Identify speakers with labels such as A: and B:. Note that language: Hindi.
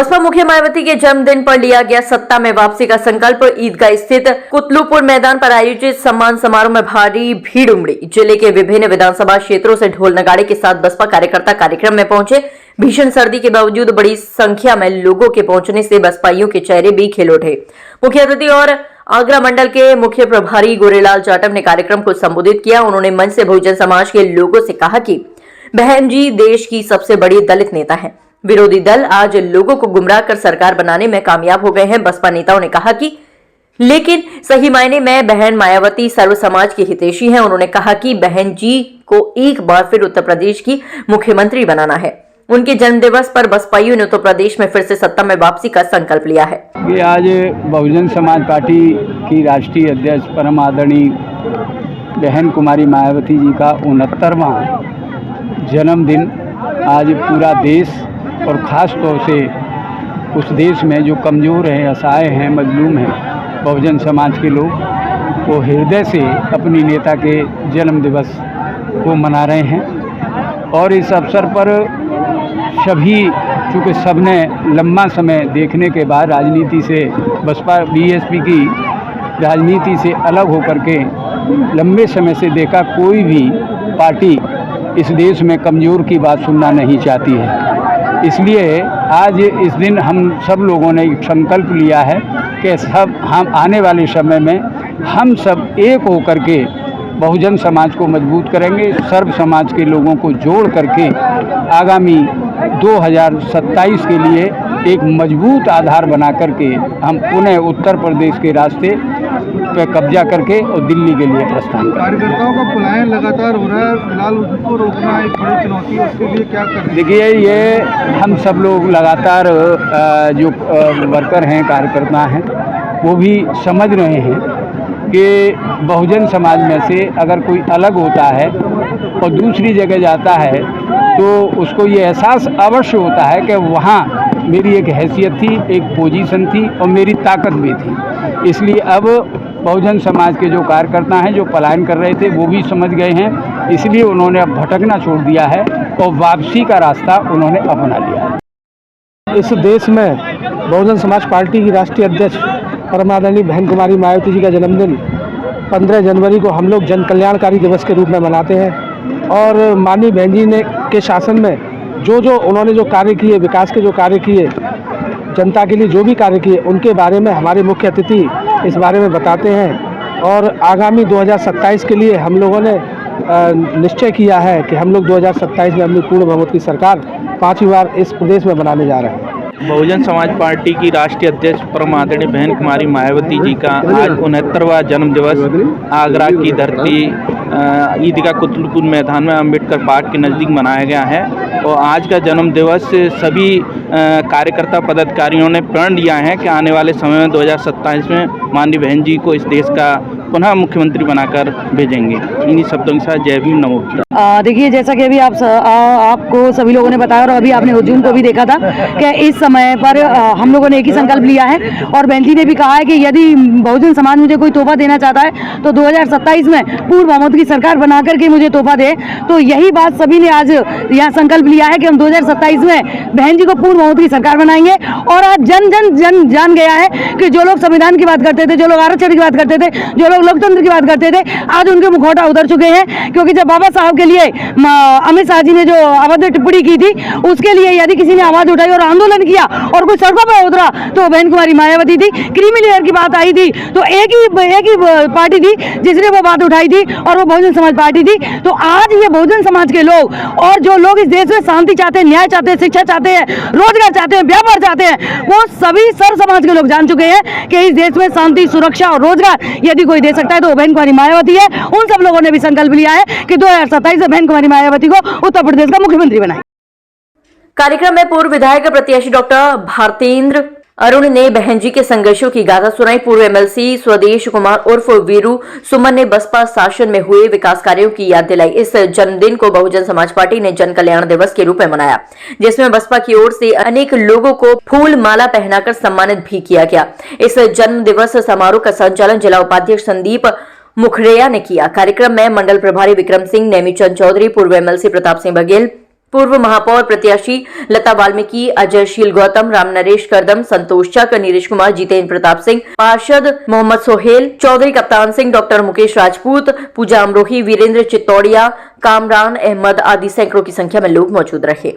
A: बसपा मुखिया मायावती के जन्मदिन पर लिया गया सत्ता में वापसी का संकल्प। ईदगाह स्थित कुतलुपुर मैदान पर आयोजित सम्मान समारोह में भारी भीड़ उमड़ी। जिले के विभिन्न विधानसभा क्षेत्रों से ढोल नगाड़े के साथ बसपा कार्यकर्ता कार्यक्रम में पहुंचे। भीषण सर्दी के बावजूद बड़ी संख्या में लोगों के पहुंचने से बसपाइयों के चेहरे भी खिल उठे। मुख्य अतिथि और आगरा मंडल के मुख्य प्रभारी गोरेलाल जाटव ने कार्यक्रम को संबोधित किया। उन्होंने मंच से बहुजन समाज के लोगों से कहा कि बहन जी देश की सबसे बड़ी दलित नेता है। विरोधी दल आज लोगों को गुमराह कर सरकार बनाने में कामयाब हो गए हैं। बसपा नेताओं ने कहा कि लेकिन सही मायने में बहन मायावती सर्व समाज की हितैषी हैं। उन्होंने कहा कि बहन जी को एक बार फिर उत्तर प्रदेश की मुख्यमंत्री बनाना है। उनके जन्मदिवस पर बसपाइयों ने उत्तर प्रदेश में फिर से सत्ता में वापसी का संकल्प लिया है।
B: ये आज बहुजन समाज पार्टी की राष्ट्रीय अध्यक्ष परम आदरणीय बहन कुमारी मायावती जी का 69वां जन्मदिन आज पूरा देश और ख़ास तौर से उस देश में जो कमज़ोर हैं, असहाय हैं, मजलूम हैं, बहुजन समाज के लोग वो हृदय से अपनी नेता के जन्म दिवस को मना रहे हैं। और इस अवसर पर सभी, चूँकि सबने लंबा समय देखने के बाद राजनीति से, बसपा बीएसपी की राजनीति से अलग होकर के लंबे समय से देखा, कोई भी पार्टी इस देश में कमज़ोर की बात सुनना नहीं चाहती है। इसलिए आज इस दिन हम सब लोगों ने एक संकल्प लिया है कि सब हम आने वाले समय में हम सब एक होकर के बहुजन समाज को मजबूत करेंगे, सर्व समाज के लोगों को जोड़ करके आगामी 2027 के लिए एक मजबूत आधार बना करके हम पुनः उत्तर प्रदेश के रास्ते पे कब्जा करके और दिल्ली के लिए प्रस्थान करेंगे।
C: कार्यकर्ताओं का पलायन लगातार हो रहा है, फिलहाल उसको रोकना एक बड़ी चुनौती है, उसके लिए क्या करें?
B: देखिए, ये हम सब लोग लगातार जो वर्कर हैं, कार्यकर्ता हैं, वो भी समझ रहे हैं कि बहुजन समाज में से अगर कोई अलग होता है और दूसरी जगह जाता है तो उसको ये एहसास अवश्य होता है कि वहाँ मेरी एक हैसियत थी, एक पोजीशन थी और मेरी ताकत भी थी। इसलिए अब बहुजन समाज के जो कार्यकर्ता हैं, जो पलायन कर रहे थे, वो भी समझ गए हैं। इसलिए उन्होंने अब भटकना छोड़ दिया है और वापसी का रास्ता उन्होंने अपना लिया है।
C: इस देश में बहुजन समाज पार्टी की राष्ट्रीय अध्यक्ष परम आदरणीय बहन कुमारी मायावती जी का जन्मदिन 15 जनवरी को हम लोग जन कल्याणकारी दिवस के रूप में मनाते हैं। और माननीय बहन जी ने के शासन में जो उन्होंने जो कार्य किए, विकास के जो कार्य किए, जनता के लिए जो भी कार्य किए, उनके बारे में हमारे मुख्य अतिथि इस बारे में बताते हैं। और आगामी 2027 के लिए हम लोगों ने निश्चय किया है कि हम लोग 2027 में अपनी पूर्ण बहुमत की सरकार 5वीं बार इस प्रदेश में बनाने जा रहे हैं।
D: बहुजन समाज पार्टी की राष्ट्रीय अध्यक्ष परम आदरणीय बहन कुमारी मायावती जी का आज 69वां जन्म दिवस आगरा की धरती ईदगाह कुतलुपुर मैदान में अम्बेडकर पार्क के नज़दीक मनाया गया है। और आज का जन्म दिवस सभी कार्यकर्ता पदाधिकारियों ने प्रण लिया है कि आने वाले समय में 2027 में माननीय बहन जी को इस देश का पुनः मुख्यमंत्री बनाकर भेजेंगे। इन्हीं शब्दों के साथ जय भीम, नमो बुद्धाय।
E: देखिए, जैसा कि अभी आपको सभी लोगों ने बताया और अभी आपने हुजूम को भी देखा था कि इस समय पर हम लोगों ने एक ही संकल्प लिया है। और बहन जी ने भी कहा है कि यदि बहुजन समाज मुझे कोई तोहफा देना चाहता है तो 2027 में पूर्ण बहुमत की सरकार बना करके मुझे तोहफा दे। तो यही बात सभी ने आज यहाँ संकल्प लिया है कि हम 2027 में बहन जी को पूर्ण बहुमत की सरकार बनाएंगे। और आज जन जान गया है कि जो लोग संविधान की बात करते थे, जो लोग आरक्षण की बात करते थे, जो लोग लोकतंत्र की बात करते थे, आज उनके मुखौटा उतर चुके हैं। क्योंकि जब बाबा साहब के लिए अमित शाह जी ने जो अभद्र टिप्पणी की थी, उसके लिए यदि किसी ने आवाज उठाई और आंदोलन किया और कोई सड़कों पर उतरा तो बहन कुमारी मायावती थी। क्रीमी लेयर की बात आई थी तो एक ही पार्टी थी जिसने वो बात उठाई थी और वो बहुजन समाज पार्टी थी। तो आज ये बहुजन समाज के लोग और जो लोग इस देश में शांति चाहते हैं, न्याय चाहते हैं, शिक्षा चाहते हैं, रोजगार चाहते हैं, व्यापार चाहते हैं, वो सभी सर्व समाज के लोग जान चुके हैं कि इस देश में शांति, सुरक्षा और रोजगार यदि कोई दे सकता है तो वो बहन कुमारी मायावती है। उन सब लोगों ने भी संकल्प लिया है कि 2027 में बहन कुमारी मायावती को उत्तर प्रदेश का मुख्यमंत्री बनाए।
A: कार्यक्रम में पूर्व विधायक प्रत्याशी डॉक्टर भारतेंद्र अरुण ने बहन जी के संघर्षों की गाथा सुनाई। पूर्व एमएलसी स्वदेश कुमार उर्फ वीरू सुमन ने बसपा शासन में हुए विकास कार्यों की याद दिलाई। इस जन्मदिन को बहुजन समाज पार्टी ने जन कल्याण दिवस के रूप में मनाया, जिसमें बसपा की ओर से अनेक लोगों को फूल माला पहनाकर सम्मानित भी किया गया। इस जन्म दिवस समारोह का संचालन जिला उपाध्यक्ष संदीप मुखड़िया ने किया। कार्यक्रम में मंडल प्रभारी विक्रम सिंह, नेमीचंद चौधरी, पूर्व एमएलसी प्रताप सिंह बघेल, पूर्व महापौर प्रत्याशी लता वाल्मीकि, अजयशील गौतम, राम नरेश करदम, संतोष चक, नीरज कुमार, जितेंद्र प्रताप सिंह, पार्षद मोहम्मद सोहेल, चौधरी कप्तान सिंह, डॉक्टर मुकेश राजपूत, पूजा अमरोही, वीरेंद्र चित्तौड़िया, कामरान अहमद आदि सैकड़ों की संख्या में लोग मौजूद रहे।